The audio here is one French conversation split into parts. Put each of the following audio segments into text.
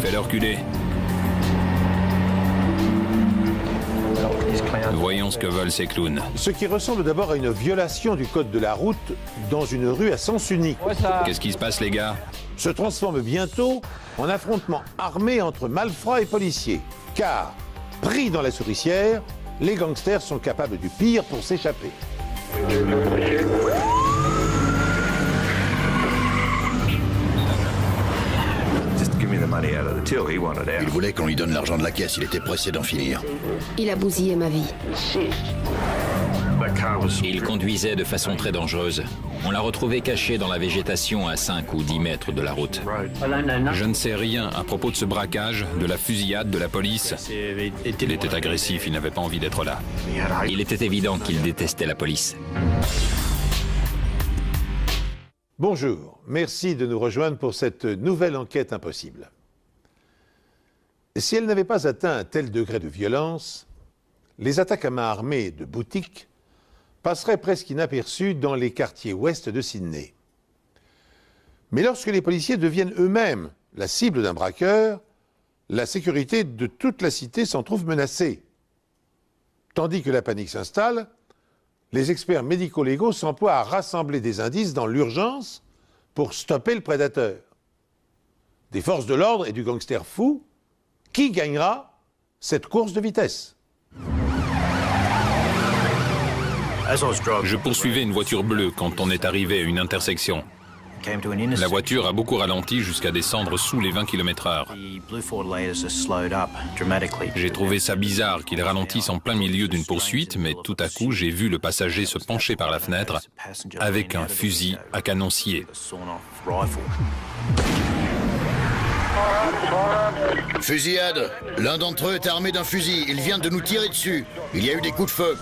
Fais-le reculer. Voyons ce que veulent ces clowns. Ce qui ressemble d'abord à une violation du code de la route dans une rue à sens unique. Qu'est-ce qui se passe, les gars? Se transforme bientôt en affrontement armé entre malfrats et policiers. Car, pris dans la souricière, les gangsters sont capables du pire pour s'échapper. Il voulait qu'on lui donne l'argent de la caisse, il était pressé d'en finir. Il a bousillé ma vie. Il conduisait de façon très dangereuse. On l'a retrouvé caché dans la végétation à 5 ou 10 mètres de la route. Je ne sais rien à propos de ce braquage, de la fusillade, de la police. Il était agressif, il n'avait pas envie d'être là. Il était évident qu'il détestait la police. Bonjour, merci de nous rejoindre pour cette nouvelle enquête impossible. Si elle n'avait pas atteint un tel degré de violence, les attaques à main armée de boutiques passeraient presque inaperçues dans les quartiers ouest de Sydney. Mais lorsque les policiers deviennent eux-mêmes la cible d'un braqueur, la sécurité de toute la cité s'en trouve menacée. Tandis que la panique s'installe, les experts médico-légaux s'emploient à rassembler des indices dans l'urgence pour stopper le prédateur. Des forces de l'ordre et du gangster fou, qui gagnera cette course de vitesse? Je poursuivais une voiture bleue quand on est arrivé à une intersection. La voiture a beaucoup ralenti jusqu'à descendre sous les 20 km/h. J'ai trouvé ça bizarre qu'il ralentisse en plein milieu d'une poursuite, mais tout à coup, j'ai vu le passager se pencher par la fenêtre avec un fusil à canon scié. Fusillade! L'un d'entre eux est armé d'un fusil, il vient de nous tirer dessus. Il y a eu des coups de feu.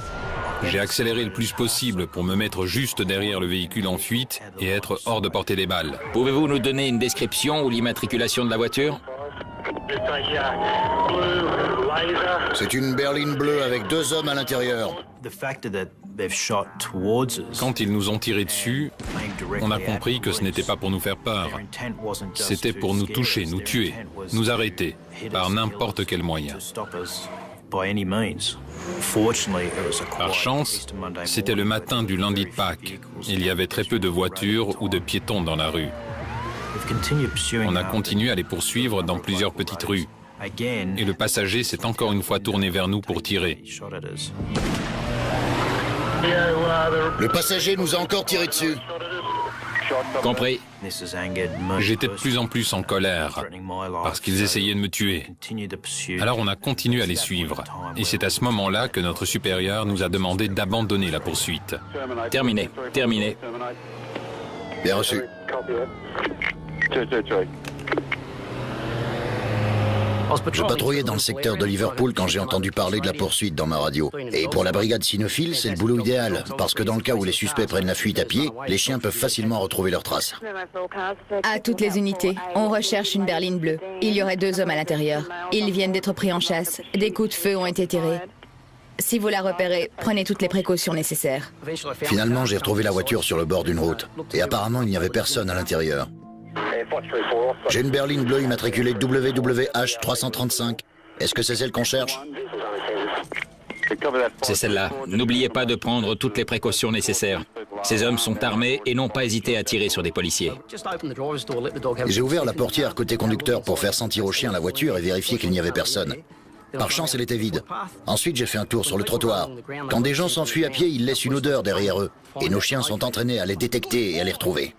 J'ai accéléré le plus possible pour me mettre juste derrière le véhicule en fuite et être hors de portée des balles. Pouvez-vous nous donner une description ou l'immatriculation de la voiture? C'est une berline bleue avec 2 hommes à l'intérieur. Quand ils nous ont tiré dessus, on a compris que ce n'était pas pour nous faire peur. C'était pour nous toucher, nous tuer, nous arrêter, par n'importe quel moyen. Par chance, c'était le matin du lundi de Pâques. Il y avait très peu de voitures ou de piétons dans la rue. On a continué à les poursuivre dans plusieurs petites rues. Et le passager s'est encore une fois tourné vers nous pour tirer. Le passager nous a encore tiré dessus. Compris. J'étais de plus en plus en colère parce qu'ils essayaient de me tuer. Alors on a continué à les suivre. Et c'est à ce moment-là que notre supérieur nous a demandé d'abandonner la poursuite. Terminé. Terminé. Bien reçu. Je patrouillais dans le secteur de Liverpool quand j'ai entendu parler de la poursuite dans ma radio. Et pour la brigade cynophile, c'est le boulot idéal, parce que dans le cas où les suspects prennent la fuite à pied, les chiens peuvent facilement retrouver leurs traces. À toutes les unités, on recherche une berline bleue. Il y aurait 2 hommes à l'intérieur. Ils viennent d'être pris en chasse. Des coups de feu ont été tirés. Si vous la repérez, prenez toutes les précautions nécessaires. Finalement, j'ai retrouvé la voiture sur le bord d'une route. Et apparemment, il n'y avait personne à l'intérieur. J'ai une berline bleue immatriculée WWH 335. Est-ce que c'est celle qu'on cherche? C'est celle-là. N'oubliez pas de prendre toutes les précautions nécessaires. Ces hommes sont armés et n'ont pas hésité à tirer sur des policiers. J'ai ouvert la portière côté conducteur pour faire sentir au chien la voiture et vérifier qu'il n'y avait personne. Par chance, elle était vide. Ensuite, j'ai fait un tour sur le trottoir. Quand des gens s'enfuient à pied, ils laissent une odeur derrière eux. Et nos chiens sont entraînés à les détecter et à les retrouver.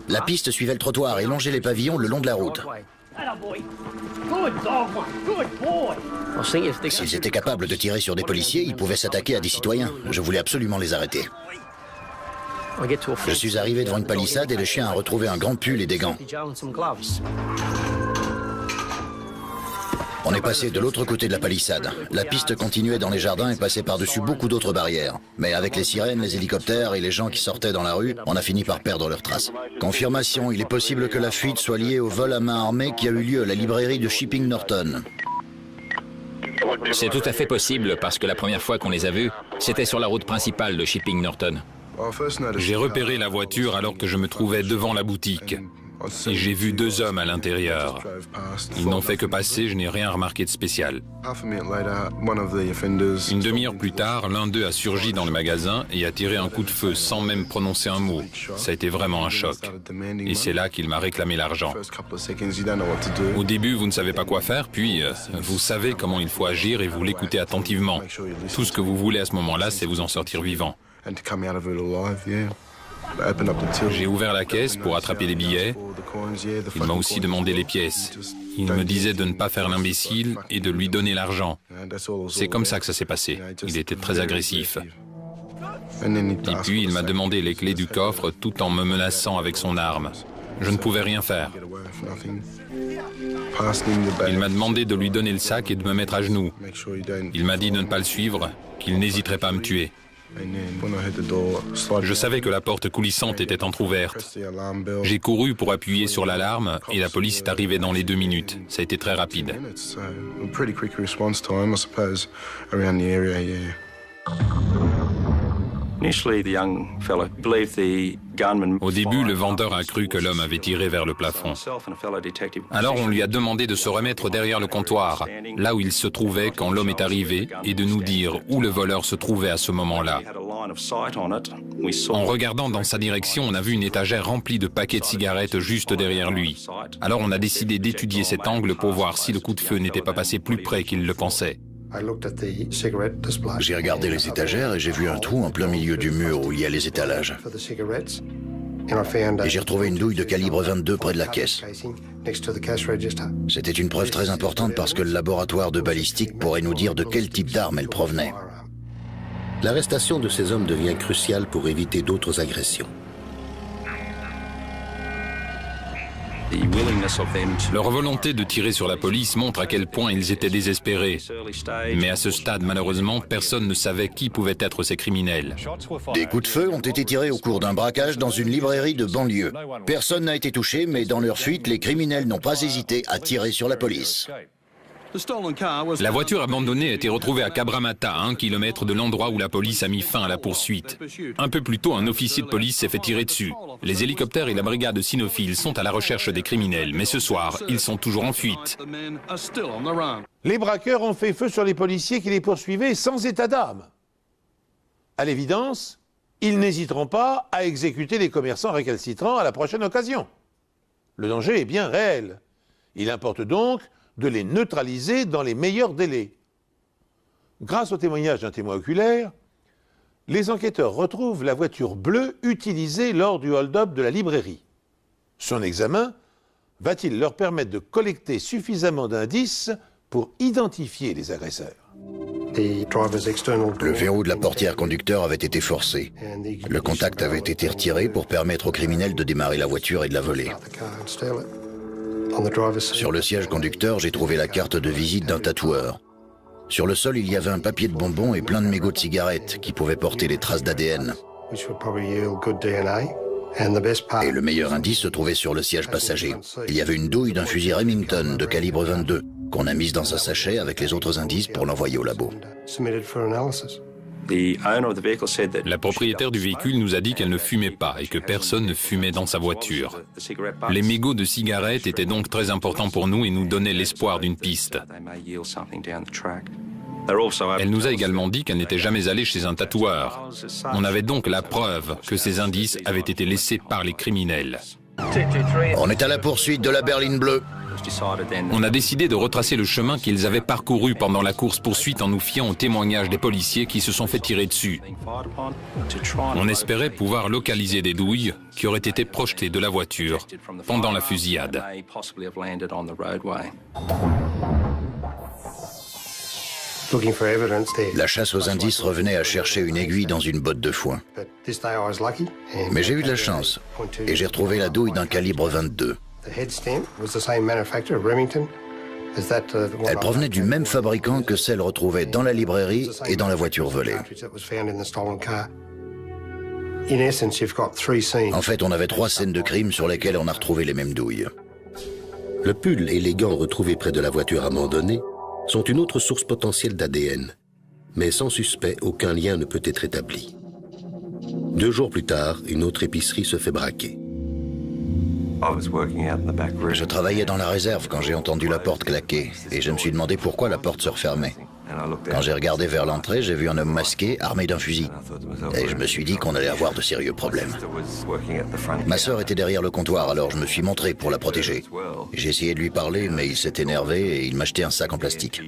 La piste suivait le trottoir et longeait les pavillons le long de la route. S'ils étaient capables de tirer sur des policiers, ils pouvaient s'attaquer à des citoyens. Je voulais absolument les arrêter. Je suis arrivé devant une palissade et le chien a retrouvé un grand pull et des gants. On est passé de l'autre côté de la palissade. La piste continuait dans les jardins et passait par-dessus beaucoup d'autres barrières. Mais avec les sirènes, les hélicoptères et les gens qui sortaient dans la rue, on a fini par perdre leurs traces. Confirmation, il est possible que la fuite soit liée au vol à main armée qui a eu lieu à la librairie de Shipping Norton. C'est tout à fait possible parce que la première fois qu'on les a vus, c'était sur la route principale de Shipping Norton. J'ai repéré la voiture alors que je me trouvais devant la boutique. Et j'ai vu 2 hommes à l'intérieur. Ils n'ont fait que passer, je n'ai rien remarqué de spécial. Une demi-heure plus tard, l'un d'eux a surgi dans le magasin et a tiré un coup de feu sans même prononcer un mot. Ça a été vraiment un choc. Et c'est là qu'il m'a réclamé l'argent. Au début, vous ne savez pas quoi faire, puis vous savez comment il faut agir et vous l'écoutez attentivement. Tout ce que vous voulez à ce moment-là, c'est vous en sortir vivant. J'ai ouvert la caisse pour attraper les billets. Il m'a aussi demandé les pièces. Il me disait de ne pas faire l'imbécile et de lui donner l'argent. C'est comme ça que ça s'est passé. Il était très agressif. Et puis il m'a demandé les clés du coffre tout en me menaçant avec son arme. Je ne pouvais rien faire. Il m'a demandé de lui donner le sac et de me mettre à genoux. Il m'a dit de ne pas le suivre, qu'il n'hésiterait pas à me tuer. Je savais que la porte coulissante était entrouverte. J'ai couru pour appuyer sur l'alarme et la police est arrivée dans les 2 minutes. Ça a été très rapide. Au début, le vendeur a cru que l'homme avait tiré vers le plafond. Alors on lui a demandé de se remettre derrière le comptoir, là où il se trouvait quand l'homme est arrivé, et de nous dire où le voleur se trouvait à ce moment-là. En regardant dans sa direction, on a vu une étagère remplie de paquets de cigarettes juste derrière lui. Alors on a décidé d'étudier cet angle pour voir si le coup de feu n'était pas passé plus près qu'il le pensait. J'ai regardé les étagères et j'ai vu un trou en plein milieu du mur où il y a les étalages. Et j'ai retrouvé une douille de calibre 22 près de la caisse. C'était une preuve très importante parce que le laboratoire de balistique pourrait nous dire de quel type d'arme elle provenait. L'arrestation de ces hommes devient cruciale pour éviter d'autres agressions. Leur volonté de tirer sur la police montre à quel point ils étaient désespérés. Mais à ce stade, malheureusement, personne ne savait qui pouvaient être ces criminels. Des coups de feu ont été tirés au cours d'un braquage dans une librairie de banlieue. Personne n'a été touché, mais dans leur fuite, les criminels n'ont pas hésité à tirer sur la police. La voiture abandonnée a été retrouvée à Cabramatta, à 1 kilomètre de l'endroit où la police a mis fin à la poursuite. Un peu plus tôt, un officier de police s'est fait tirer dessus. Les hélicoptères et la brigade cynophile sont à la recherche des criminels, mais ce soir, ils sont toujours en fuite. Les braqueurs ont fait feu sur les policiers qui les poursuivaient sans état d'âme. À l'évidence, ils n'hésiteront pas à exécuter les commerçants récalcitrants à la prochaine occasion. Le danger est bien réel. Il importe donc de les neutraliser dans les meilleurs délais. Grâce au témoignage d'un témoin oculaire, les enquêteurs retrouvent la voiture bleue utilisée lors du hold-up de la librairie. Son examen va-t-il leur permettre de collecter suffisamment d'indices pour identifier les agresseurs? Le verrou de la portière conducteur avait été forcé. Le contact avait été retiré pour permettre aux criminels de démarrer la voiture et de la voler. Sur le siège conducteur, j'ai trouvé la carte de visite d'un tatoueur. Sur le sol, il y avait un papier de bonbons et plein de mégots de cigarettes qui pouvaient porter des traces d'ADN. Et le meilleur indice se trouvait sur le siège passager. Il y avait une douille d'un fusil Remington de calibre 22 qu'on a mise dans un sachet avec les autres indices pour l'envoyer au labo. La propriétaire du véhicule nous a dit qu'elle ne fumait pas et que personne ne fumait dans sa voiture. Les mégots de cigarettes étaient donc très importants pour nous et nous donnaient l'espoir d'une piste. Elle nous a également dit qu'elle n'était jamais allée chez un tatoueur. On avait donc la preuve que ces indices avaient été laissés par les criminels. On est à la poursuite de la berline bleue. On a décidé de retracer le chemin qu'ils avaient parcouru pendant la course-poursuite en nous fiant aux témoignages des policiers qui se sont fait tirer dessus. On espérait pouvoir localiser des douilles qui auraient été projetées de la voiture pendant la fusillade. La chasse aux indices revenait à chercher une aiguille dans une botte de foin. Mais j'ai eu de la chance et j'ai retrouvé la douille d'un calibre 22. Elle provenait du même fabricant que celle retrouvée dans la librairie et dans la voiture volée. En fait, on avait 3 scènes de crime sur lesquelles on a retrouvé les mêmes douilles. Le pull et les gants retrouvés près de la voiture abandonnée sont une autre source potentielle d'ADN. Mais sans suspect, aucun lien ne peut être établi. 2 jours plus tard, une autre épicerie se fait braquer. Je travaillais dans la réserve quand j'ai entendu la porte claquer et je me suis demandé pourquoi la porte se refermait. Quand j'ai regardé vers l'entrée, j'ai vu un homme masqué, armé d'un fusil. Et je me suis dit qu'on allait avoir de sérieux problèmes. Ma sœur était derrière le comptoir, alors je me suis montré pour la protéger. J'ai essayé de lui parler, mais il s'est énervé et il m'a jeté un sac en plastique.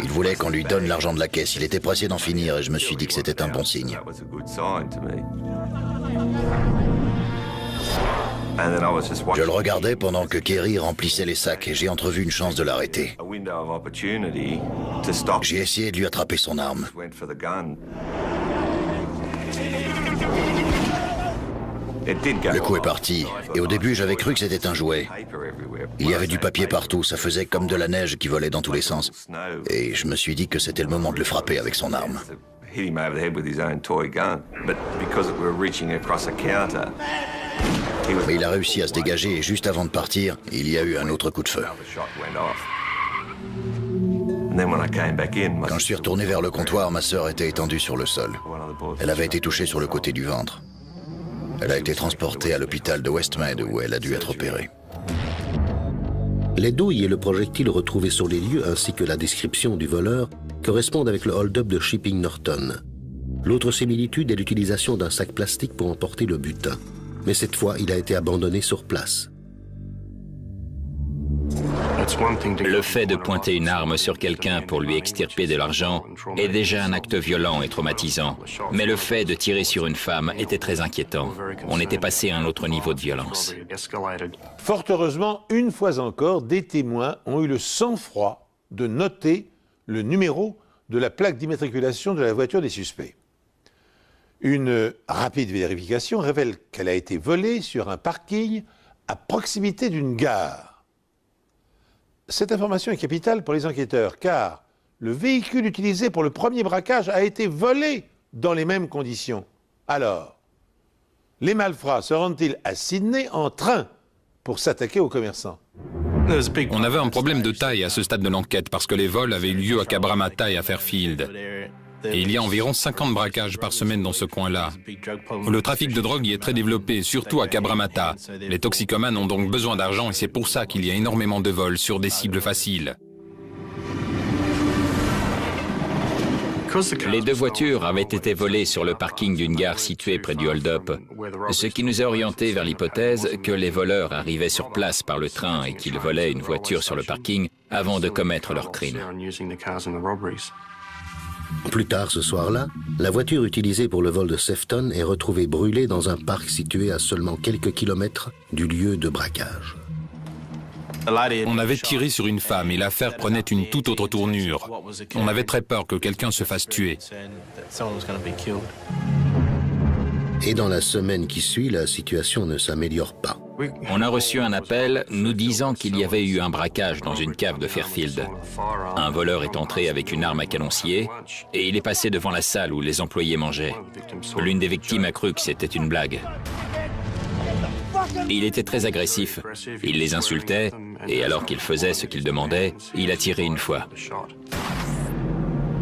Il voulait qu'on lui donne l'argent de la caisse. Il était pressé d'en finir et je me suis dit que c'était un bon signe. Je le regardais pendant que Kerry remplissait les sacs et j'ai entrevu une chance de l'arrêter. J'ai essayé de lui attraper son arme. Le coup est parti et au début j'avais cru que c'était un jouet. Il y avait du papier partout, ça faisait comme de la neige qui volait dans tous les sens. Et je me suis dit que c'était le moment de le frapper avec son arme. Mais il a réussi à se dégager et juste avant de partir, il y a eu un autre coup de feu. Quand je suis retourné vers le comptoir, ma sœur était étendue sur le sol. Elle avait été touchée sur le côté du ventre. Elle a été transportée à l'hôpital de Westmead où elle a dû être opérée. Les douilles et le projectile retrouvés sur les lieux ainsi que la description du voleur correspondent avec le hold-up de Shipping Norton. L'autre similitude est l'utilisation d'un sac plastique pour emporter le butin. Mais cette fois, il a été abandonné sur place. Le fait de pointer une arme sur quelqu'un pour lui extirper de l'argent est déjà un acte violent et traumatisant. Mais le fait de tirer sur une femme était très inquiétant. On était passé à un autre niveau de violence. Fort heureusement, une fois encore, des témoins ont eu le sang-froid de noter le numéro de la plaque d'immatriculation de la voiture des suspects. Une rapide vérification révèle qu'elle a été volée sur un parking à proximité d'une gare. Cette information est capitale pour les enquêteurs, car le véhicule utilisé pour le premier braquage a été volé dans les mêmes conditions. Alors, les malfrats se rendent-ils à Sydney en train pour s'attaquer aux commerçants? On avait un problème de taille à ce stade de l'enquête parce que les vols avaient eu lieu à Cabramatta et à Fairfield. Et il y a environ 50 braquages par semaine dans ce coin-là. Le trafic de drogue y est très développé, surtout à Cabramatta. Les toxicomanes ont donc besoin d'argent et c'est pour ça qu'il y a énormément de vols sur des cibles faciles. Les 2 voitures avaient été volées sur le parking d'une gare située près du hold-up, ce qui nous a orientés vers l'hypothèse que les voleurs arrivaient sur place par le train et qu'ils volaient une voiture sur le parking avant de commettre leur crime. Plus tard ce soir-là, la voiture utilisée pour le vol de Sefton est retrouvée brûlée dans un parc situé à seulement quelques kilomètres du lieu de braquage. On avait tiré sur une femme et l'affaire prenait une toute autre tournure. On avait très peur que quelqu'un se fasse tuer. Et dans la semaine qui suit, la situation ne s'améliore pas. On a reçu un appel nous disant qu'il y avait eu un braquage dans une cave de Fairfield. Un voleur est entré avec une arme à canoncier et il est passé devant la salle où les employés mangeaient. L'une des victimes a cru que c'était une blague. Il était très agressif. Il les insultait et alors qu'il faisait ce qu'ils demandaient, il a tiré une fois.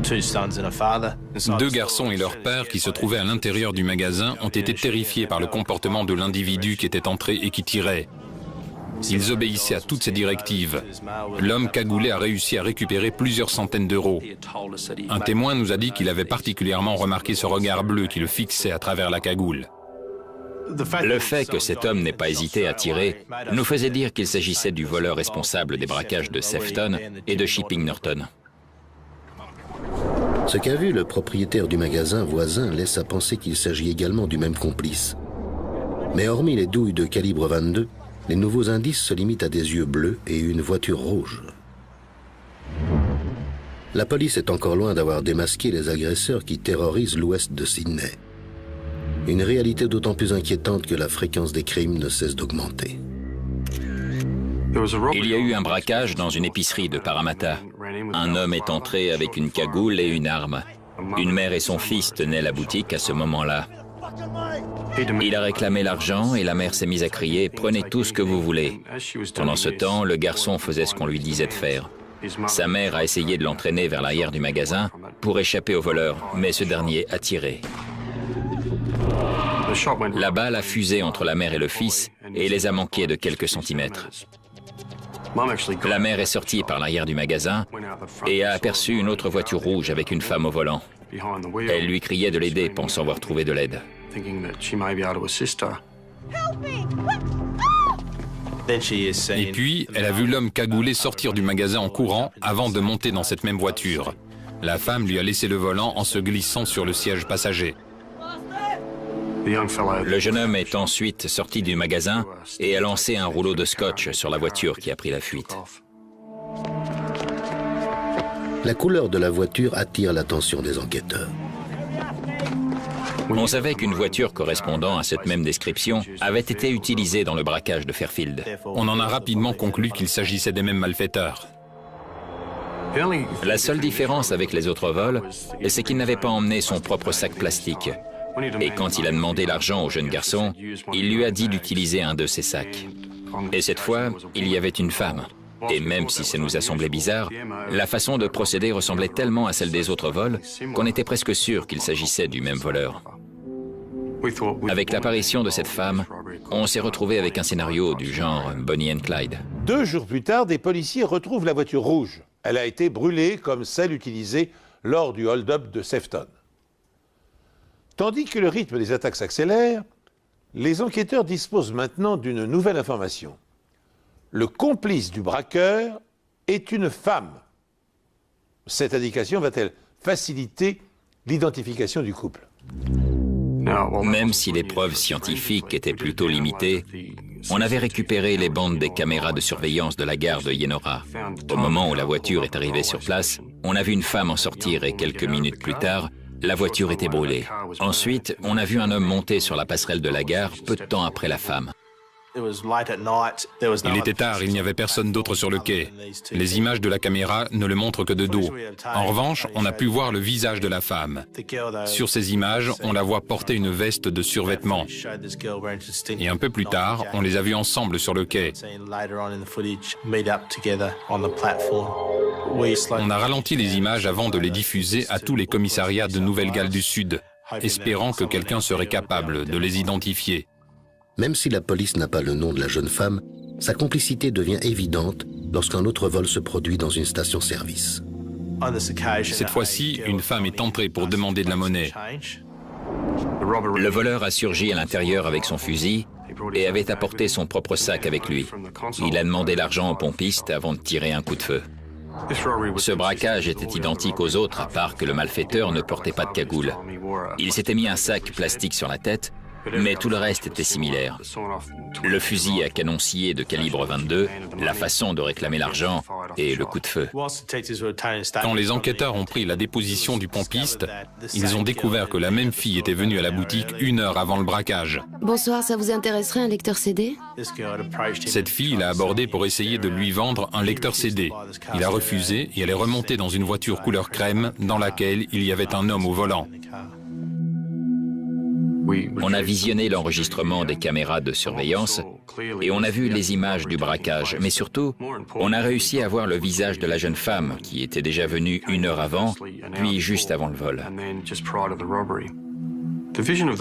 2 garçons et leur père qui se trouvaient à l'intérieur du magasin ont été terrifiés par le comportement de l'individu qui était entré et qui tirait. Ils obéissaient à toutes ses directives. L'homme cagoulé a réussi à récupérer plusieurs centaines d'euros. Un témoin nous a dit qu'il avait particulièrement remarqué ce regard bleu qui le fixait à travers la cagoule. Le fait que cet homme n'ait pas hésité à tirer nous faisait dire qu'il s'agissait du voleur responsable des braquages de Sefton et de Shipping Norton. Ce qu'a vu le propriétaire du magasin voisin laisse à penser qu'il s'agit également du même complice. Mais hormis les douilles de calibre 22, les nouveaux indices se limitent à des yeux bleus et une voiture rouge. La police est encore loin d'avoir démasqué les agresseurs qui terrorisent l'ouest de Sydney. Une réalité d'autant plus inquiétante que la fréquence des crimes ne cesse d'augmenter. Il y a eu un braquage dans une épicerie de Parramatta. Un homme est entré avec une cagoule et une arme. Une mère et son fils tenaient la boutique à ce moment-là. Il a réclamé l'argent et la mère s'est mise à crier « Prenez tout ce que vous voulez ». Pendant ce temps, le garçon faisait ce qu'on lui disait de faire. Sa mère a essayé de l'entraîner vers l'arrière du magasin pour échapper au voleur, mais ce dernier a tiré. La balle a fusé entre la mère et le fils et les a manqués de quelques centimètres. La mère est sortie par l'arrière du magasin et a aperçu une autre voiture rouge avec une femme au volant. Elle lui criait de l'aider, pensant avoir trouvé de l'aide. Et puis, elle a vu l'homme cagoulé sortir du magasin en courant avant de monter dans cette même voiture. La femme lui a laissé le volant en se glissant sur le siège passager. Le jeune homme est ensuite sorti du magasin et a lancé un rouleau de scotch sur la voiture qui a pris la fuite. La couleur de la voiture attire l'attention des enquêteurs. On savait qu'une voiture correspondant à cette même description avait été utilisée dans le braquage de Fairfield. On en a rapidement conclu qu'il s'agissait des mêmes malfaiteurs. La seule différence avec les autres vols, c'est qu'il n'avait pas emmené son propre sac plastique. Et quand il a demandé l'argent au jeune garçon, il lui a dit d'utiliser un de ses sacs. Et cette fois, il y avait une femme. Et même si ça nous a semblé bizarre, la façon de procéder ressemblait tellement à celle des autres vols qu'on était presque sûr qu'il s'agissait du même voleur. Avec l'apparition de cette femme, on s'est retrouvé avec un scénario du genre Bonnie and Clyde. 2 jours plus tard, des policiers retrouvent la voiture rouge. Elle a été brûlée comme celle utilisée lors du hold-up de Sefton. Tandis que le rythme des attaques s'accélère, les enquêteurs disposent maintenant d'une nouvelle information. Le complice du braqueur est une femme. Cette indication va-t-elle faciliter l'identification du couple? Même si les preuves scientifiques étaient plutôt limitées, on avait récupéré les bandes des caméras de surveillance de la gare de Yenora. Au moment où la voiture est arrivée sur place, on a vu une femme en sortir et quelques minutes plus tard, la voiture était brûlée. Ensuite, on a vu un homme monter sur la passerelle de la gare peu de temps après la femme. Il était tard, il n'y avait personne d'autre sur le quai. Les images de la caméra ne le montrent que de dos. En revanche, on a pu voir le visage de la femme. Sur ces images, on la voit porter une veste de survêtement. Et un peu plus tard, on les a vus ensemble sur le quai. On a ralenti les images avant de les diffuser à tous les commissariats de Nouvelle-Galles du Sud, espérant que quelqu'un serait capable de les identifier. Même si la police n'a pas le nom de la jeune femme, sa complicité devient évidente lorsqu'un autre vol se produit dans une station-service. Cette fois-ci, une femme est entrée pour demander de la monnaie. Le voleur a surgi à l'intérieur avec son fusil et avait apporté son propre sac avec lui. Il a demandé l'argent au pompiste avant de tirer un coup de feu. Ce braquage était identique aux autres, à part que le malfaiteur ne portait pas de cagoule. Il s'était mis un sac plastique sur la tête, mais tout le reste était similaire. Le fusil à canon scié de calibre 22, la façon de réclamer l'argent et le coup de feu. Quand les enquêteurs ont pris la déposition du pompiste, ils ont découvert que la même fille était venue à la boutique 1 heure avant le braquage. Bonsoir, ça vous intéresserait un lecteur CD? Cette fille l'a abordé pour essayer de lui vendre un lecteur CD. Il a refusé et elle est remontée dans une voiture couleur crème dans laquelle il y avait un homme au volant. On a visionné l'enregistrement des caméras de surveillance et on a vu les images du braquage. Mais surtout, on a réussi à voir le visage de la jeune femme qui était déjà venue 1 heure avant, puis juste avant le vol.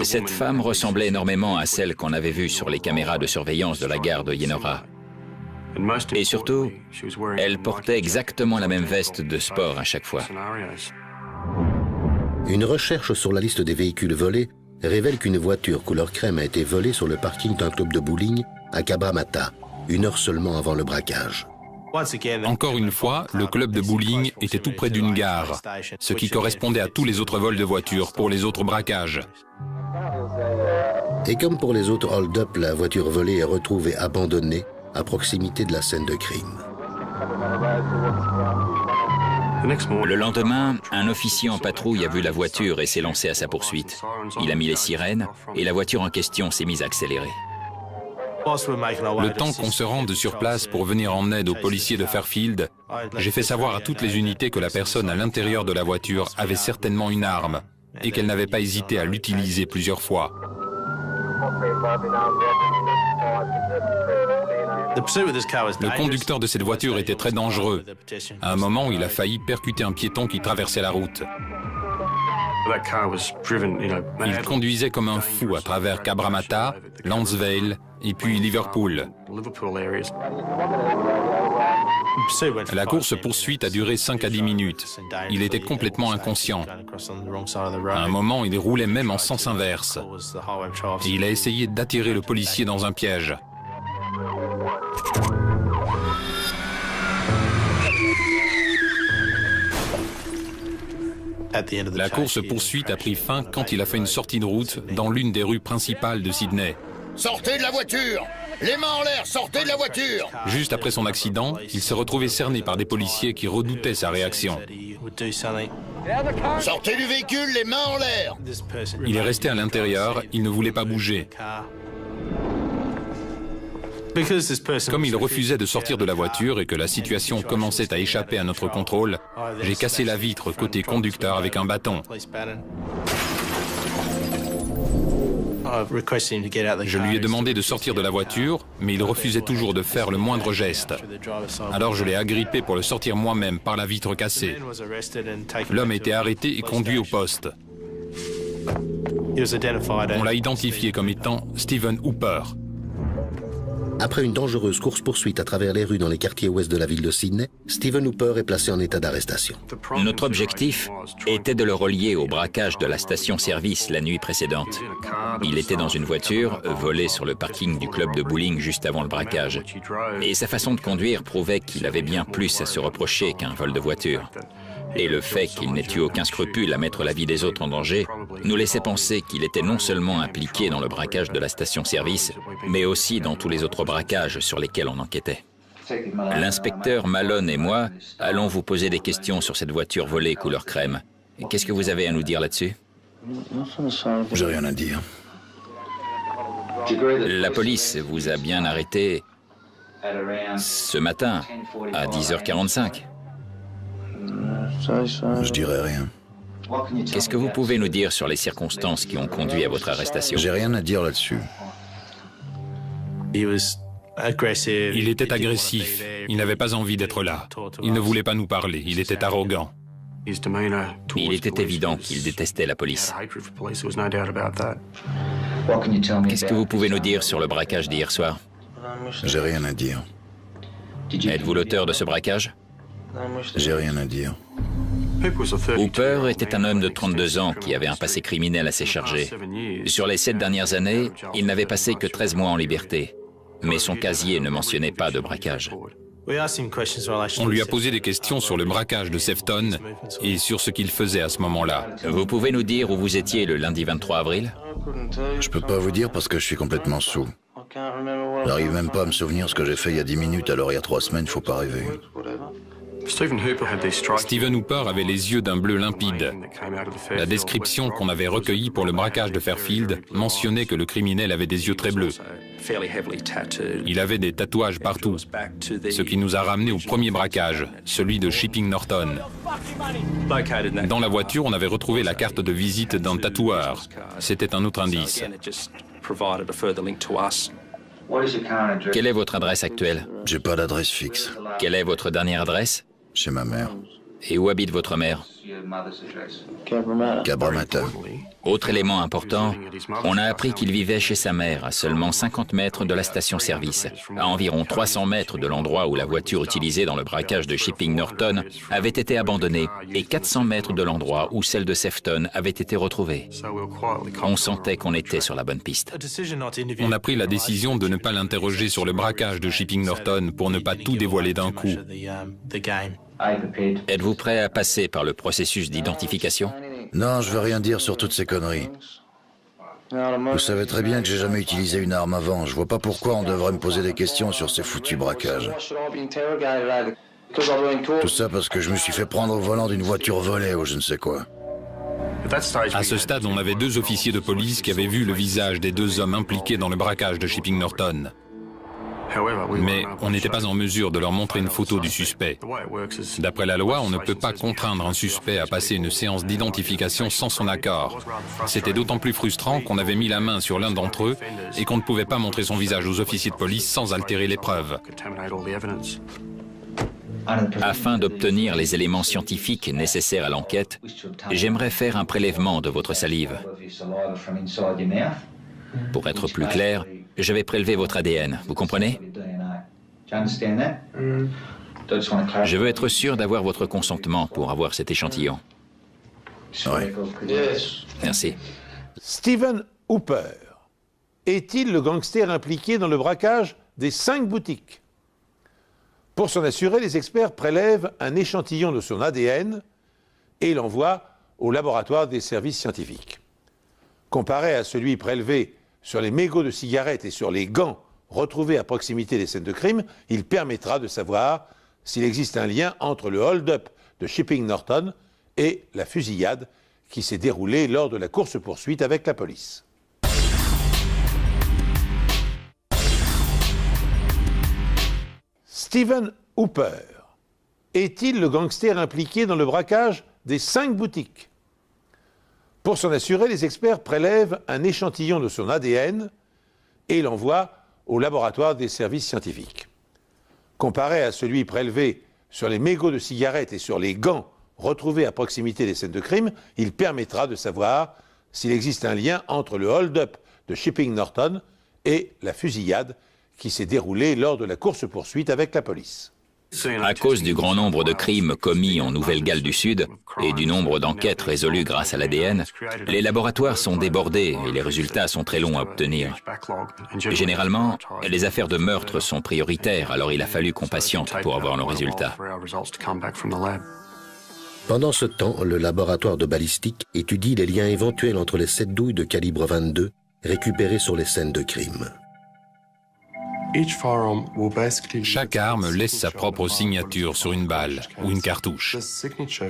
Cette femme ressemblait énormément à celle qu'on avait vue sur les caméras de surveillance de la gare de Yenora. Et surtout, elle portait exactement la même veste de sport à chaque fois. Une recherche sur la liste des véhicules volés révèle qu'une voiture couleur crème a été volée sur le parking d'un club de bowling à Cabramatta, 1 heure seulement avant le braquage. Encore une fois, le club de bowling était tout près d'une gare, ce qui correspondait à tous les autres vols de voitures pour les autres braquages. Et comme pour les autres hold-up, la voiture volée est retrouvée abandonnée à proximité de la scène de crime. Le lendemain, un officier en patrouille a vu la voiture et s'est lancé à sa poursuite. Il a mis les sirènes et la voiture en question s'est mise à accélérer. Le temps qu'on se rende sur place pour venir en aide aux policiers de Fairfield, j'ai fait savoir à toutes les unités que la personne à l'intérieur de la voiture avait certainement une arme et qu'elle n'avait pas hésité à l'utiliser plusieurs fois. Le conducteur de cette voiture était très dangereux. À un moment, il a failli percuter un piéton qui traversait la route. Il conduisait comme un fou à travers Cabramatta, Landsvale et puis Liverpool. La course-poursuite a duré 5 à 10 minutes. Il était complètement inconscient. À un moment, il roulait même en sens inverse. Et il a essayé d'attirer le policier dans un piège. La course-poursuite a pris fin quand il a fait une sortie de route dans l'une des rues principales de Sydney. Sortez de la voiture! Les mains en l'air, sortez de la voiture! Juste après son accident, il s'est retrouvé cerné par des policiers qui redoutaient sa réaction. Sortez du véhicule, les mains en l'air! Il est resté à l'intérieur, il ne voulait pas bouger. Comme il refusait de sortir de la voiture et que la situation commençait à échapper à notre contrôle, j'ai cassé la vitre côté conducteur avec un bâton. Je lui ai demandé de sortir de la voiture, mais il refusait toujours de faire le moindre geste. Alors je l'ai agrippé pour le sortir moi-même par la vitre cassée. L'homme a été arrêté et conduit au poste. On l'a identifié comme étant Stephen Hooper. Après une dangereuse course-poursuite à travers les rues dans les quartiers ouest de la ville de Sydney, Stephen Hooper est placé en état d'arrestation. Notre objectif était de le relier au braquage de la station-service la nuit précédente. Il était dans une voiture, volée sur le parking du club de bowling juste avant le braquage. Et sa façon de conduire prouvait qu'il avait bien plus à se reprocher qu'un vol de voiture. Et le fait qu'il n'ait eu aucun scrupule à mettre la vie des autres en danger nous laissait penser qu'il était non seulement impliqué dans le braquage de la station-service, mais aussi dans tous les autres braquages sur lesquels on enquêtait. L'inspecteur Malone et moi allons vous poser des questions sur cette voiture volée couleur crème. Qu'est-ce que vous avez à nous dire là-dessus? J'ai rien à dire. La police vous a bien arrêté ce matin à 10h45. Je dirais rien. Qu'est-ce que vous pouvez nous dire sur les circonstances qui ont conduit à votre arrestation? J'ai rien à dire là-dessus. Il était agressif, il n'avait pas envie d'être là. Il ne voulait pas nous parler, il était arrogant. Il était évident qu'il détestait la police. Qu'est-ce que vous pouvez nous dire sur le braquage d'hier soir? J'ai rien à dire. Êtes-vous l'auteur de ce braquage? J'ai rien à dire. Hooper était un homme de 32 ans qui avait un passé criminel assez chargé. Sur les 7 dernières années, il n'avait passé que 13 mois en liberté. Mais son casier ne mentionnait pas de braquage. On lui a posé des questions sur le braquage de Sefton et sur ce qu'il faisait à ce moment-là. Vous pouvez nous dire où vous étiez le lundi 23 avril? Je peux pas vous dire parce que je suis complètement saoul. J'arrive même pas à me souvenir ce que j'ai fait il y a 10 minutes, alors il y a 3 semaines, faut pas rêver. Stephen Hooper avait les yeux d'un bleu limpide. La description qu'on avait recueillie pour le braquage de Fairfield mentionnait que le criminel avait des yeux très bleus. Il avait des tatouages partout, ce qui nous a ramenés au premier braquage, celui de Shipping Norton. Dans la voiture, on avait retrouvé la carte de visite d'un tatoueur. C'était un autre indice. Quelle est votre adresse actuelle? J'ai pas d'adresse fixe. Quelle est votre dernière adresse? Chez ma mère. Et où habite votre mère? Cabramatta. Autre élément important, on a appris qu'il vivait chez sa mère, à seulement 50 mètres de la station-service, à environ 300 mètres de l'endroit où la voiture utilisée dans le braquage de Shipping Norton avait été abandonnée, et 400 mètres de l'endroit où celle de Sefton avait été retrouvée. On sentait qu'on était sur la bonne piste. On a pris la décision de ne pas l'interroger sur le braquage de Shipping Norton pour ne pas tout dévoiler d'un coup. Êtes-vous prêt à passer par le processus d'identification? Non, je veux rien dire sur toutes ces conneries. Vous savez très bien que j'ai jamais utilisé une arme avant. Je vois pas pourquoi on devrait me poser des questions sur ces foutus braquages. Tout ça parce que je me suis fait prendre au volant d'une voiture volée ou je ne sais quoi. À ce stade, on avait 2 officiers de police qui avaient vu le visage des 2 hommes impliqués dans le braquage de Shipping Norton. Mais on n'était pas en mesure de leur montrer une photo du suspect. D'après la loi, on ne peut pas contraindre un suspect à passer une séance d'identification sans son accord. C'était d'autant plus frustrant qu'on avait mis la main sur l'un d'entre eux et qu'on ne pouvait pas montrer son visage aux officiers de police sans altérer les preuves. Afin d'obtenir les éléments scientifiques nécessaires à l'enquête, j'aimerais faire un prélèvement de votre salive. Pour être plus clair, je vais prélever votre ADN, vous comprenez? Je veux être sûr d'avoir votre consentement pour avoir cet échantillon. Ouais. Merci. Stephen Hooper est-il le gangster impliqué dans le braquage des 5 boutiques? Pour s'en assurer, les experts prélèvent un échantillon de son ADN et l'envoient au laboratoire des services scientifiques. Comparé à celui prélevé sur les mégots de cigarettes et sur les gants retrouvés à proximité des scènes de crime, il permettra de savoir s'il existe un lien entre le hold-up de Shipping Norton et la fusillade qui s'est déroulée lors de la course-poursuite avec la police. Stephen Hooper est-il le gangster impliqué dans le braquage des 5 boutiques? Pour s'en assurer, les experts prélèvent un échantillon de son ADN et l'envoient au laboratoire des services scientifiques. Comparé à celui prélevé sur les mégots de cigarettes et sur les gants retrouvés à proximité des scènes de crime, il permettra de savoir s'il existe un lien entre le hold-up de Shipping Norton et la fusillade qui s'est déroulée lors de la course-poursuite avec la police. À cause du grand nombre de crimes commis en Nouvelle-Galles du Sud et du nombre d'enquêtes résolues grâce à l'ADN, les laboratoires sont débordés et les résultats sont très longs à obtenir. Généralement, les affaires de meurtre sont prioritaires, alors il a fallu qu'on patiente pour avoir nos résultats. Pendant ce temps, le laboratoire de balistique étudie les liens éventuels entre les 7 douilles de calibre 22 récupérées sur les scènes de crime. Chaque arme laisse sa propre signature sur une balle ou une cartouche.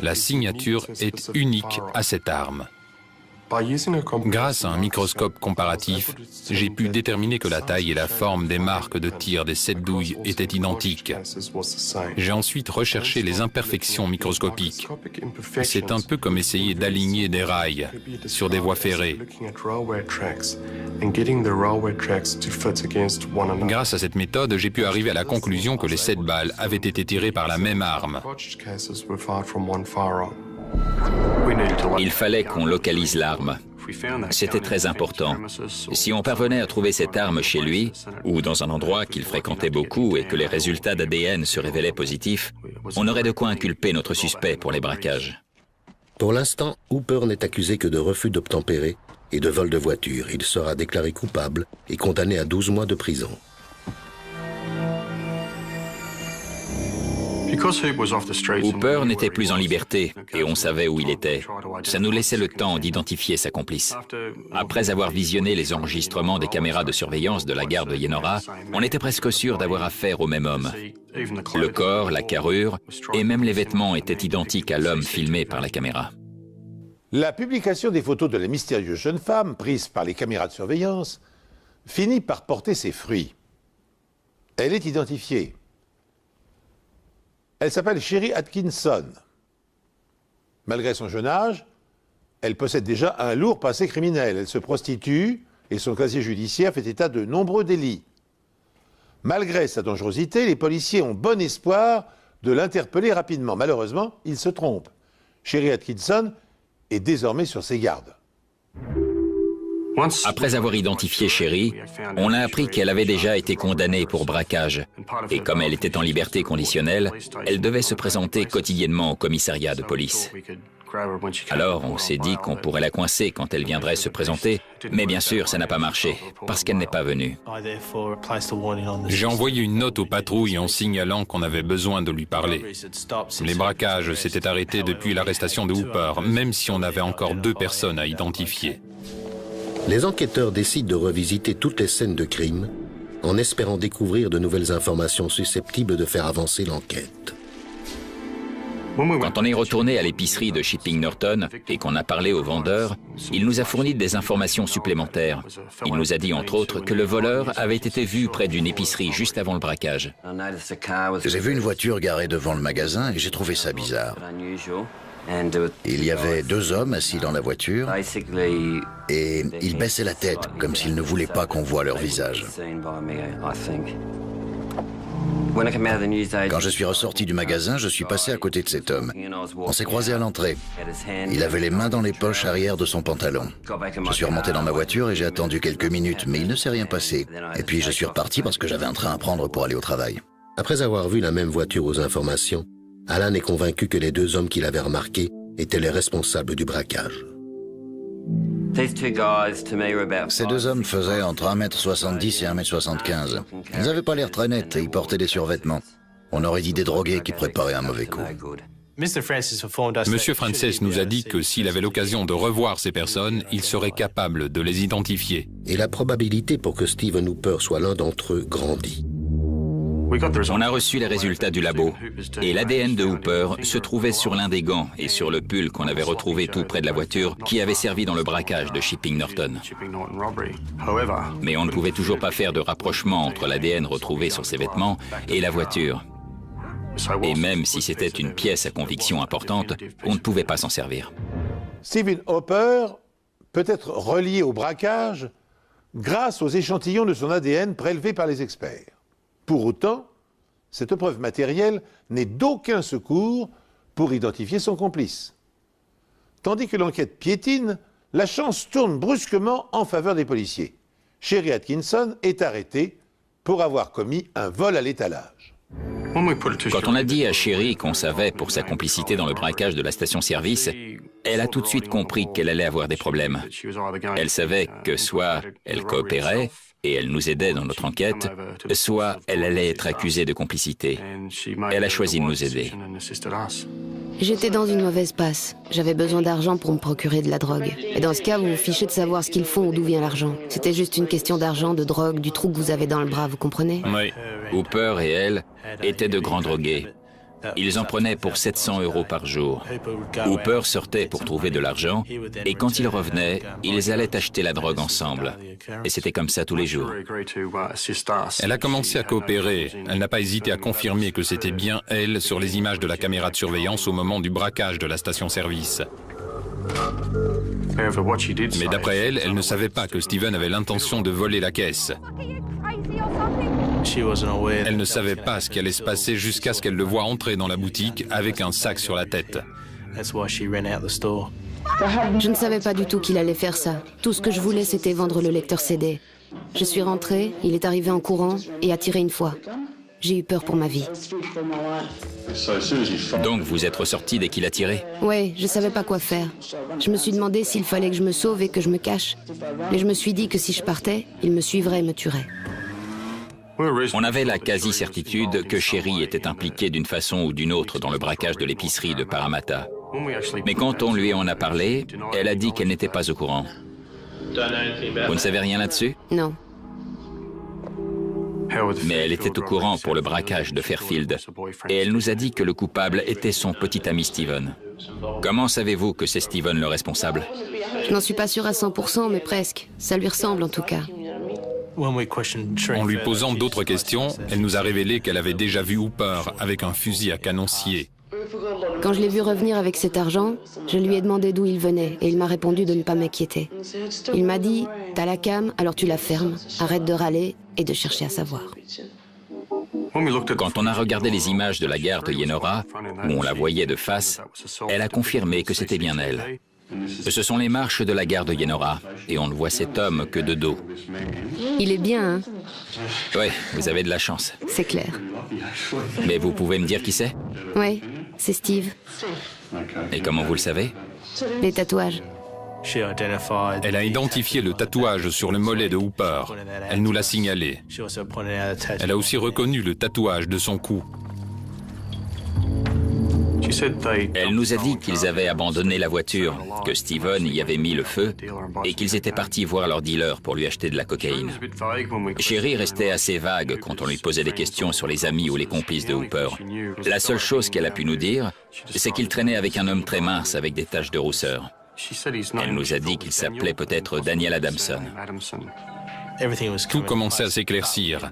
La signature est unique à cette arme. Grâce à un microscope comparatif, j'ai pu déterminer que la taille et la forme des marques de tir des 7 douilles étaient identiques. J'ai ensuite recherché les imperfections microscopiques. C'est un peu comme essayer d'aligner des rails sur des voies ferrées. Grâce à cette méthode, j'ai pu arriver à la conclusion que les 7 balles avaient été tirées par la même arme. Il fallait qu'on localise l'arme. C'était très important. Si on parvenait à trouver cette arme chez lui, ou dans un endroit qu'il fréquentait beaucoup et que les résultats d'ADN se révélaient positifs, on aurait de quoi inculper notre suspect pour les braquages. Pour l'instant, Hooper n'est accusé que de refus d'obtempérer et de vol de voiture. Il sera déclaré coupable et condamné à 12 mois de prison. Hooper n'était plus en liberté et on savait où il était. Ça nous laissait le temps d'identifier sa complice. Après avoir visionné les enregistrements des caméras de surveillance de la gare de Yennora, on était presque sûr d'avoir affaire au même homme. Le corps, la carrure et même les vêtements étaient identiques à l'homme filmé par la caméra. La publication des photos de la mystérieuse jeune femme prise par les caméras de surveillance finit par porter ses fruits. Elle est identifiée. Elle s'appelle Sherry Atkinson. Malgré son jeune âge, elle possède déjà un lourd passé criminel. Elle se prostitue et son casier judiciaire fait état de nombreux délits. Malgré sa dangerosité, les policiers ont bon espoir de l'interpeller rapidement. Malheureusement, ils se trompent. Sherry Atkinson est désormais sur ses gardes. Après avoir identifié Sherry, on a appris qu'elle avait déjà été condamnée pour braquage. Et comme elle était en liberté conditionnelle, elle devait se présenter quotidiennement au commissariat de police. Alors on s'est dit qu'on pourrait la coincer quand elle viendrait se présenter, mais bien sûr ça n'a pas marché, parce qu'elle n'est pas venue. J'ai envoyé une note aux patrouilles en signalant qu'on avait besoin de lui parler. Les braquages s'étaient arrêtés depuis l'arrestation de Hooper, même si on avait encore 2 personnes à identifier. Les enquêteurs décident de revisiter toutes les scènes de crime en espérant découvrir de nouvelles informations susceptibles de faire avancer l'enquête. Quand on est retourné à l'épicerie de Shipping Norton et qu'on a parlé au vendeur, il nous a fourni des informations supplémentaires. Il nous a dit entre autres que le voleur avait été vu près d'une épicerie juste avant le braquage. J'ai vu une voiture garée devant le magasin et j'ai trouvé ça bizarre. Il y avait 2 hommes assis dans la voiture et ils baissaient la tête comme s'ils ne voulaient pas qu'on voie leur visage. Quand je suis ressorti du magasin, je suis passé à côté de cet homme. On s'est croisés à l'entrée. Il avait les mains dans les poches arrière de son pantalon. Je suis remonté dans ma voiture et j'ai attendu quelques minutes, mais il ne s'est rien passé. Et puis je suis reparti parce que j'avais un train à prendre pour aller au travail. Après avoir vu la même voiture aux informations, Alan est convaincu que les 2 hommes qu'il avait remarqués étaient les responsables du braquage. Ces 2 hommes faisaient entre 1m70 et 1m75. Ils n'avaient pas l'air très nets et ils portaient des survêtements. On aurait dit des drogués qui préparaient un mauvais coup. Monsieur Frances nous a dit que s'il avait l'occasion de revoir ces personnes, il serait capable de les identifier. Et la probabilité pour que Stephen Hooper soit l'un d'entre eux grandit. On a reçu les résultats du labo et l'ADN de Hooper se trouvait sur l'un des gants et sur le pull qu'on avait retrouvé tout près de la voiture qui avait servi dans le braquage de Shipping Norton. Mais on ne pouvait toujours pas faire de rapprochement entre l'ADN retrouvé sur ses vêtements et la voiture. Et même si c'était une pièce à conviction importante, on ne pouvait pas s'en servir. Stephen Hooper peut être relié au braquage grâce aux échantillons de son ADN prélevés par les experts. Pour autant, cette preuve matérielle n'est d'aucun secours pour identifier son complice. Tandis que l'enquête piétine, la chance tourne brusquement en faveur des policiers. Sherry Atkinson est arrêtée pour avoir commis un vol à l'étalage. Quand on a dit à Sherry qu'on savait pour sa complicité dans le braquage de la station-service, elle a tout de suite compris qu'elle allait avoir des problèmes. Elle savait que soit elle coopérait et elle nous aidait dans notre enquête, soit elle allait être accusée de complicité. Elle a choisi de nous aider. J'étais dans une mauvaise passe. J'avais besoin d'argent pour me procurer de la drogue. Et dans ce cas, vous vous fichez de savoir ce qu'ils font ou d'où vient l'argent. C'était juste une question d'argent, de drogue, du trou que vous avez dans le bras, vous comprenez? Oui. Hooper et elle étaient de grands drogués. Ils en prenaient pour 700 € par jour. Hooper sortait pour trouver de l'argent et quand il revenait, ils allaient acheter la drogue ensemble. Et c'était comme ça tous les jours. Elle a commencé à coopérer. Elle n'a pas hésité à confirmer que c'était bien elle sur les images de la caméra de surveillance au moment du braquage de la station-service. Mais d'après elle, elle ne savait pas que Stephen avait l'intention de voler la caisse. Elle ne savait pas ce qui allait se passer jusqu'à ce qu'elle le voie entrer dans la boutique avec un sac sur la tête. Je ne savais pas du tout qu'il allait faire ça. Tout ce que je voulais, c'était vendre le lecteur CD. Je suis rentrée, il est arrivé en courant et a tiré une fois. J'ai eu peur pour ma vie. Donc vous êtes ressorti dès qu'il a tiré? Ouais, je savais pas quoi faire. Je me suis demandé s'il fallait que je me sauve et que je me cache. Mais je me suis dit que si je partais, il me suivrait et me tuerait. On avait la quasi-certitude que Sherry était impliquée d'une façon ou d'une autre dans le braquage de l'épicerie de Parramatta. Mais quand on lui en a parlé, elle a dit qu'elle n'était pas au courant. Vous ne savez rien là-dessus? Non. Mais elle était au courant pour le braquage de Fairfield. Et elle nous a dit que le coupable était son petit ami Stephen. Comment savez-vous que c'est Stephen le responsable? Je n'en suis pas sûre à 100%, mais presque. Ça lui ressemble en tout cas. En lui posant d'autres questions, elle nous a révélé qu'elle avait déjà vu Hooper avec un fusil à canoncier. Quand je l'ai vu revenir avec cet argent, je lui ai demandé d'où il venait et il m'a répondu de ne pas m'inquiéter. Il m'a dit « T'as la cam, alors tu la fermes, arrête de râler et de chercher à savoir. » Quand on a regardé les images de la gare de Yenora, où on la voyait de face, elle a confirmé que c'était bien elle. Ce sont les marches de la gare de Yenora, et on ne voit cet homme que de dos. Il est bien, hein? Oui, vous avez de la chance. C'est clair. Mais vous pouvez me dire qui c'est? Oui, c'est Steve. Et comment vous le savez? Les tatouages. Elle a identifié le tatouage sur le mollet de Hooper. Elle nous l'a signalé. Elle a aussi reconnu le tatouage de son cou. Elle nous a dit qu'ils avaient abandonné la voiture, que Steven y avait mis le feu et qu'ils étaient partis voir leur dealer pour lui acheter de la cocaïne. Sherry restait assez vague quand on lui posait des questions sur les amis ou les complices de Hooper. La seule chose qu'elle a pu nous dire, c'est qu'il traînait avec un homme très mince avec des taches de rousseur. Elle nous a dit qu'il s'appelait peut-être Daniel Adamson. Tout commençait à s'éclaircir,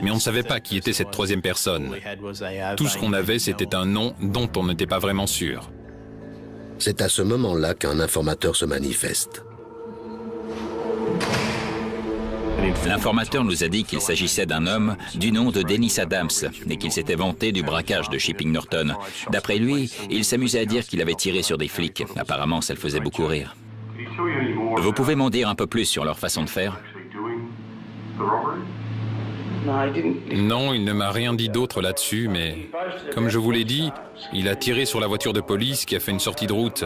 mais on ne savait pas qui était cette troisième personne. Tout ce qu'on avait, c'était un nom dont on n'était pas vraiment sûr. C'est à ce moment-là qu'un informateur se manifeste. L'informateur nous a dit qu'il s'agissait d'un homme du nom de Dennis Adams et qu'il s'était vanté du braquage de Shipping Norton. D'après lui, il s'amusait à dire qu'il avait tiré sur des flics. Apparemment, ça le faisait beaucoup rire. Vous pouvez m'en dire un peu plus sur leur façon de faire ? Non, il ne m'a rien dit d'autre là-dessus, mais comme je vous l'ai dit, il a tiré sur la voiture de police qui a fait une sortie de route.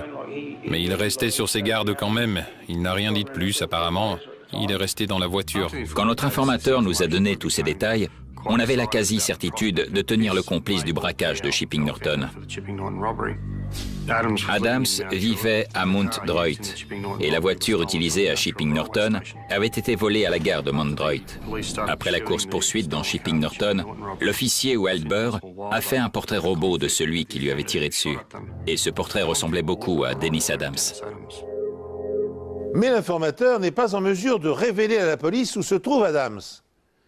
Mais il restait sur ses gardes quand même. Il n'a rien dit de plus, apparemment. Il est resté dans la voiture. Quand notre informateur nous a donné tous ces détails, on avait la quasi-certitude de tenir le complice du braquage de Shipping Norton. Adams vivait à Mount Droit et la voiture utilisée à Shipping Norton avait été volée à la gare de Mount Droit. Après la course-poursuite dans Shipping Norton, l'officier Wilder a fait un portrait robot de celui qui lui avait tiré dessus. Et ce portrait ressemblait beaucoup à Dennis Adams. Mais l'informateur n'est pas en mesure de révéler à la police où se trouve Adams.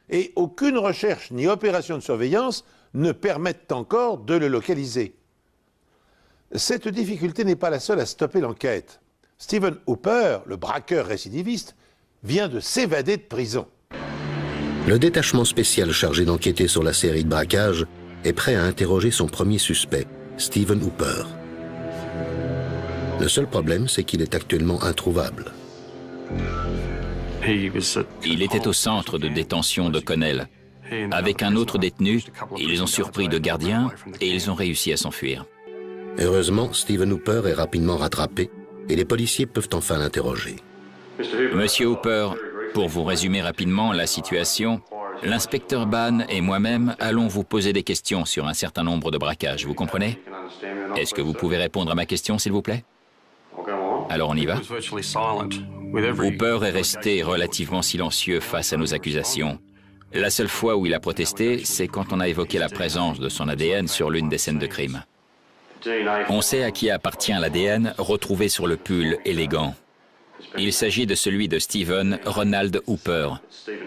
Et aucune recherche ni opération de surveillance ne permettent encore de le localiser. Cette difficulté n'est pas la seule à stopper l'enquête. Steven Hooper, le braqueur récidiviste, vient de s'évader de prison. Le détachement spécial chargé d'enquêter sur la série de braquages est prêt à interroger son premier suspect, Steven Hooper. Le seul problème, c'est qu'il est actuellement introuvable. Il était au centre de détention de Connell. Avec un autre détenu, ils ont surpris deux gardiens et ils ont réussi à s'enfuir. Heureusement, Steven Hooper est rapidement rattrapé et les policiers peuvent enfin l'interroger. Monsieur Hooper, pour vous résumer rapidement la situation, l'inspecteur Ban et moi-même allons vous poser des questions sur un certain nombre de braquages, vous comprenez? Est-ce que vous pouvez répondre à ma question, s'il vous plaît? Alors on y va. Hooper est resté relativement silencieux face à nos accusations. La seule fois où il a protesté, c'est quand on a évoqué la présence de son ADN sur l'une des scènes de crime. On sait à qui appartient l'ADN retrouvé sur le pull élégant. Il s'agit de celui de Steven Ronald Hooper.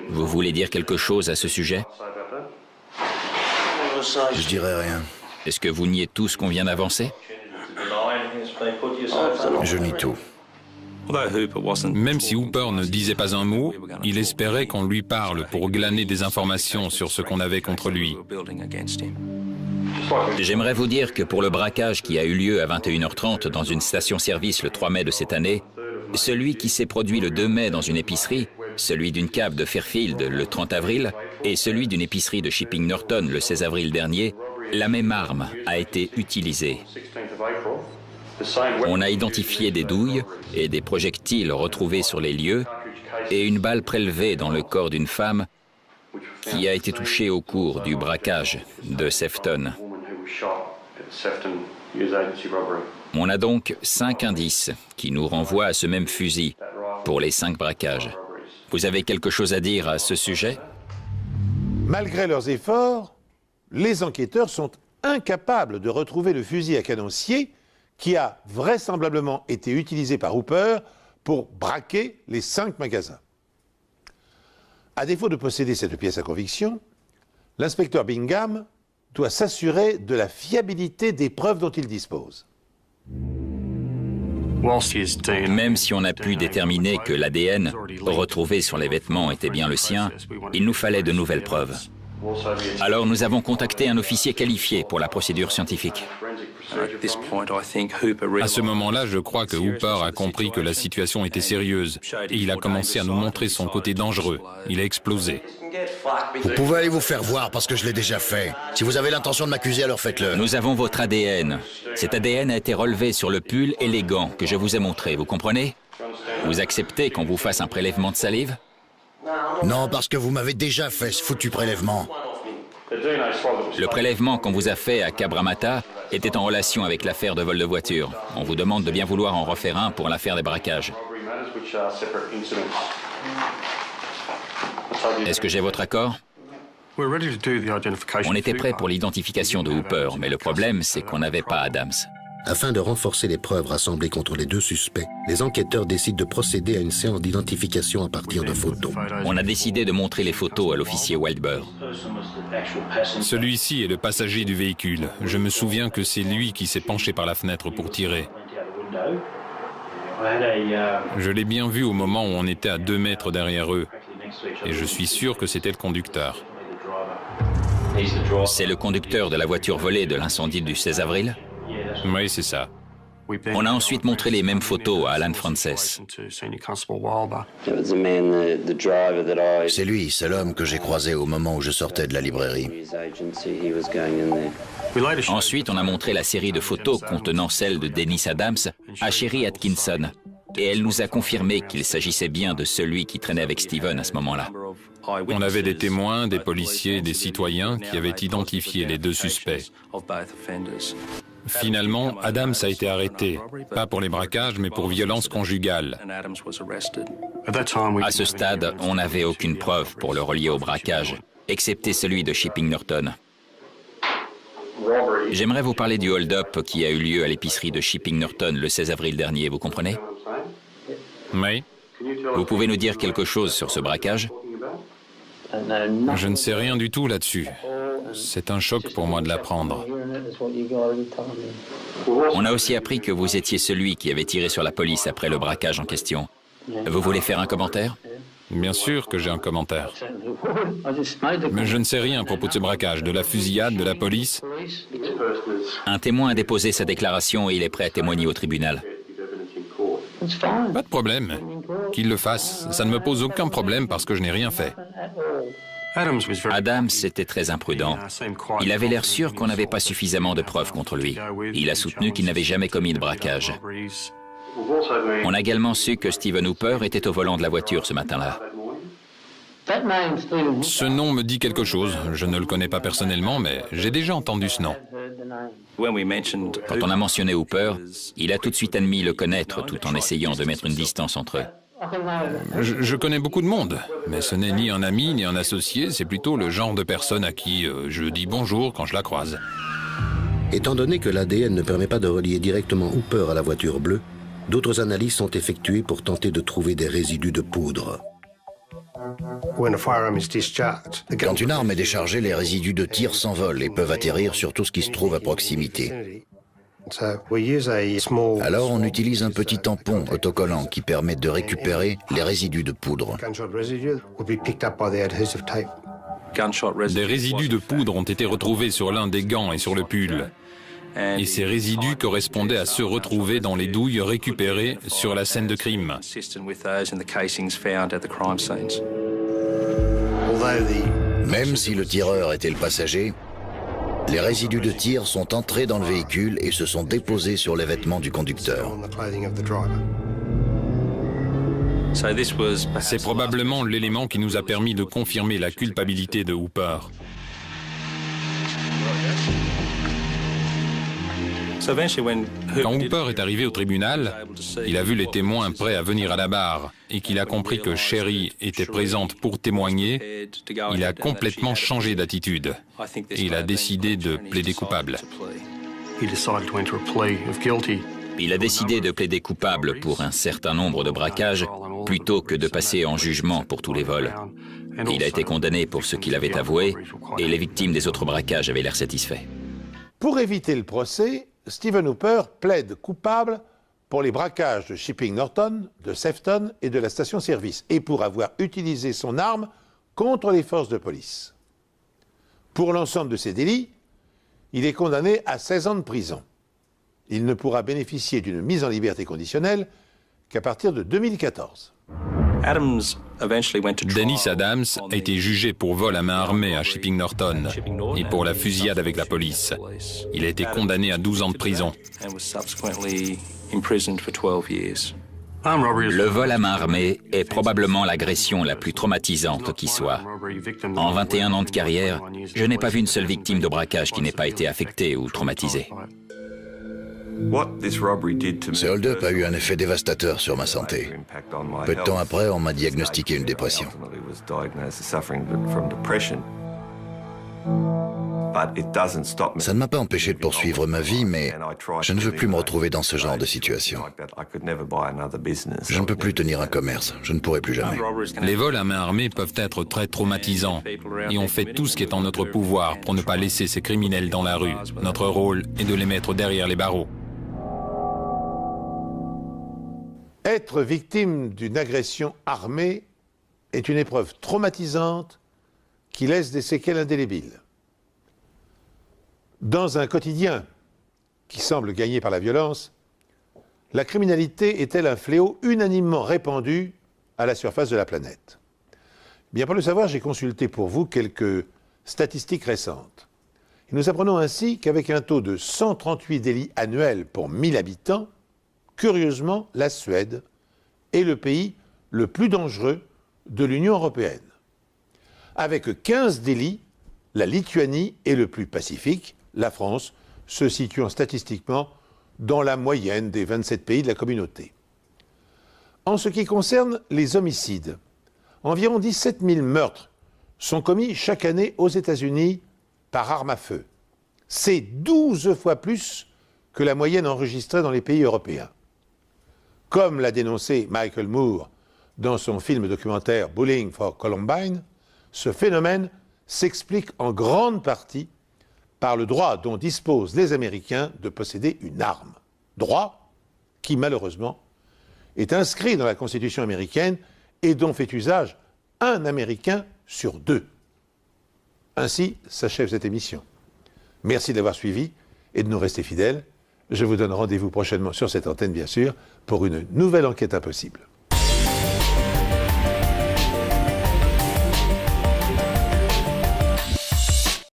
Vous voulez dire quelque chose à ce sujet? Je dirais rien. Est-ce que vous niez tout ce qu'on vient d'avancer? Je nie tout. Même si Hooper ne disait pas un mot, il espérait qu'on lui parle pour glaner des informations sur ce qu'on avait contre lui. J'aimerais vous dire que pour le braquage qui a eu lieu à 21h30 dans une station-service le 3 mai de cette année, celui qui s'est produit le 2 mai dans une épicerie, celui d'une cave de Fairfield le 30 avril et celui d'une épicerie de Shipping Norton le 16 avril dernier, la même arme a été utilisée. On a identifié des douilles et des projectiles retrouvés sur les lieux et une balle prélevée dans le corps d'une femme qui a été touchée au cours du braquage de Sefton. On a donc 5 indices qui nous renvoient à ce même fusil pour les 5 braquages. Vous avez quelque chose à dire à ce sujet? Malgré leurs efforts, les enquêteurs sont incapables de retrouver le fusil à canon scié qui a vraisemblablement été utilisé par Hooper pour braquer les 5 magasins. À défaut de posséder cette pièce à conviction, l'inspecteur Bingham doit s'assurer de la fiabilité des preuves dont il dispose. Même si on a pu déterminer que l'ADN retrouvé sur les vêtements était bien le sien, il nous fallait de nouvelles preuves. Alors nous avons contacté un officier qualifié pour la procédure scientifique. À ce moment-là, je crois que Hooper a compris que la situation était sérieuse et il a commencé à nous montrer son côté dangereux. Il a explosé. Vous pouvez aller vous faire voir parce que je l'ai déjà fait. Si vous avez l'intention de m'accuser, alors faites-le. Nous avons votre ADN. Cet ADN a été relevé sur le pull élégant que je vous ai montré, vous comprenez? Vous acceptez qu'on vous fasse un prélèvement de salive? Non, parce que vous m'avez déjà fait ce foutu prélèvement. Le prélèvement qu'on vous a fait à Cabramatta était en relation avec l'affaire de vol de voiture. On vous demande de bien vouloir en refaire un pour l'affaire des braquages. Est-ce que j'ai votre accord? On était prêt pour l'identification de Hooper, mais le problème, c'est qu'on n'avait pas Adams. Afin de renforcer les preuves rassemblées contre les deux suspects, les enquêteurs décident de procéder à une séance d'identification à partir de photos. On a décidé de montrer les photos à l'officier Wilder. Celui-ci est le passager du véhicule. Je me souviens que c'est lui qui s'est penché par la fenêtre pour tirer. Je l'ai bien vu au moment où on était à 2 mètres derrière eux. Et je suis sûr que c'était le conducteur. C'est le conducteur de la voiture volée de l'incendie du 16 avril? Oui, c'est ça. On a ensuite montré les mêmes photos à Alan Frances. C'est lui, c'est l'homme que j'ai croisé au moment où je sortais de la librairie. Ensuite, on a montré la série de photos contenant celle de Dennis Adams à Sherry Atkinson. Et elle nous a confirmé qu'il s'agissait bien de celui qui traînait avec Steven à ce moment-là. On avait des témoins, des policiers, des citoyens qui avaient identifié les 2 suspects. Finalement, Adams a été arrêté, pas pour les braquages, mais pour violence conjugale. À ce stade, on n'avait aucune preuve pour le relier au braquage, excepté celui de Shipping Norton. J'aimerais vous parler du hold-up qui a eu lieu à l'épicerie de Shipping Norton le 16 avril dernier, vous comprenez? Oui. Vous pouvez nous dire quelque chose sur ce braquage? Je ne sais rien du tout là-dessus. C'est un choc pour moi de l'apprendre. On a aussi appris que vous étiez celui qui avait tiré sur la police après le braquage en question. Vous voulez faire un commentaire? Bien sûr que j'ai un commentaire. Mais je ne sais rien à propos de ce braquage, de la fusillade, de la police. Un témoin a déposé sa déclaration et il est prêt à témoigner au tribunal. Pas de problème. Qu'il le fasse. Ça ne me pose aucun problème parce que je n'ai rien fait. Adams était très imprudent. Il avait l'air sûr qu'on n'avait pas suffisamment de preuves contre lui. Il a soutenu qu'il n'avait jamais commis de braquage. On a également su que Steven Hooper était au volant de la voiture ce matin-là. Ce nom me dit quelque chose. Je ne le connais pas personnellement, mais j'ai déjà entendu ce nom. Quand on a mentionné Hooper, il a tout de suite admis le connaître tout en essayant de mettre une distance entre eux. Je connais beaucoup de monde, mais ce n'est ni un ami ni un associé, c'est plutôt le genre de personne à qui je dis bonjour quand je la croise. Étant donné que l'ADN ne permet pas de relier directement Hooper à la voiture bleue, d'autres analyses sont effectuées pour tenter de trouver des résidus de poudre. Quand une arme est déchargée, les résidus de tir s'envolent et peuvent atterrir sur tout ce qui se trouve à proximité. Alors on utilise un petit tampon autocollant qui permet de récupérer les résidus de poudre. Des résidus de poudre ont été retrouvés sur l'un des gants et sur le pull. Et ces résidus correspondaient à ceux retrouvés dans les douilles récupérées sur la scène de crime. Même si le tireur était le passager, les résidus de tir sont entrés dans le véhicule et se sont déposés sur les vêtements du conducteur. C'est probablement l'élément qui nous a permis de confirmer la culpabilité de Hooper. Quand Hooper est arrivé au tribunal, il a vu les témoins prêts à venir à la barre et qu'il a compris que Sherry était présente pour témoigner, il a complètement changé d'attitude et il a décidé de plaider coupable. Il a décidé de plaider coupable pour un certain nombre de braquages plutôt que de passer en jugement pour tous les vols. Il a été condamné pour ce qu'il avait avoué et les victimes des autres braquages avaient l'air satisfaits. Pour éviter le procès, Steven Hooper plaide coupable pour les braquages de Shipping Norton, de Sefton et de la station-service, et pour avoir utilisé son arme contre les forces de police. Pour l'ensemble de ces délits, il est condamné à 16 ans de prison. Il ne pourra bénéficier d'une mise en liberté conditionnelle qu'à partir de 2014. Dennis Adams a été jugé pour vol à main armée à Shipping Norton et pour la fusillade avec la police. Il a été condamné à 12 ans de prison. Le vol à main armée est probablement l'agression la plus traumatisante qui soit. En 21 ans de carrière, je n'ai pas vu une seule victime de braquage qui n'ait pas été affectée ou traumatisée. Ce hold-up a eu un effet dévastateur sur ma santé. Peu de temps après, on m'a diagnostiqué une dépression. Ça ne m'a pas empêché de poursuivre ma vie, mais je ne veux plus me retrouver dans ce genre de situation. Je ne peux plus tenir un commerce, je ne pourrai plus jamais. Les vols à main armée peuvent être très traumatisants et on fait tout ce qui est en notre pouvoir pour ne pas laisser ces criminels dans la rue. Notre rôle est de les mettre derrière les barreaux. Être victime d'une agression armée est une épreuve traumatisante qui laisse des séquelles indélébiles. Dans un quotidien qui semble gagné par la violence, la criminalité est-elle un fléau unanimement répandu à la surface de la planète? Bien, pour le savoir, j'ai consulté pour vous quelques statistiques récentes. Et nous apprenons ainsi qu'avec un taux de 138 délits annuels pour 1000 habitants, curieusement, la Suède est le pays le plus dangereux de l'Union européenne. Avec 15 délits, la Lituanie est le plus pacifique, la France se situant statistiquement dans la moyenne des 27 pays de la communauté. En ce qui concerne les homicides, environ 17 000 meurtres sont commis chaque année aux États-Unis par arme à feu. C'est 12 fois plus que la moyenne enregistrée dans les pays européens. Comme l'a dénoncé Michael Moore dans son film documentaire Bullying for Columbine, ce phénomène s'explique en grande partie par le droit dont disposent les Américains de posséder une arme. Droit qui, malheureusement, est inscrit dans la Constitution américaine et dont fait usage un Américain sur 2. Ainsi s'achève cette émission. Merci d'avoir suivi et de nous rester fidèles. Je vous donne rendez-vous prochainement sur cette antenne, bien sûr, pour une nouvelle enquête impossible.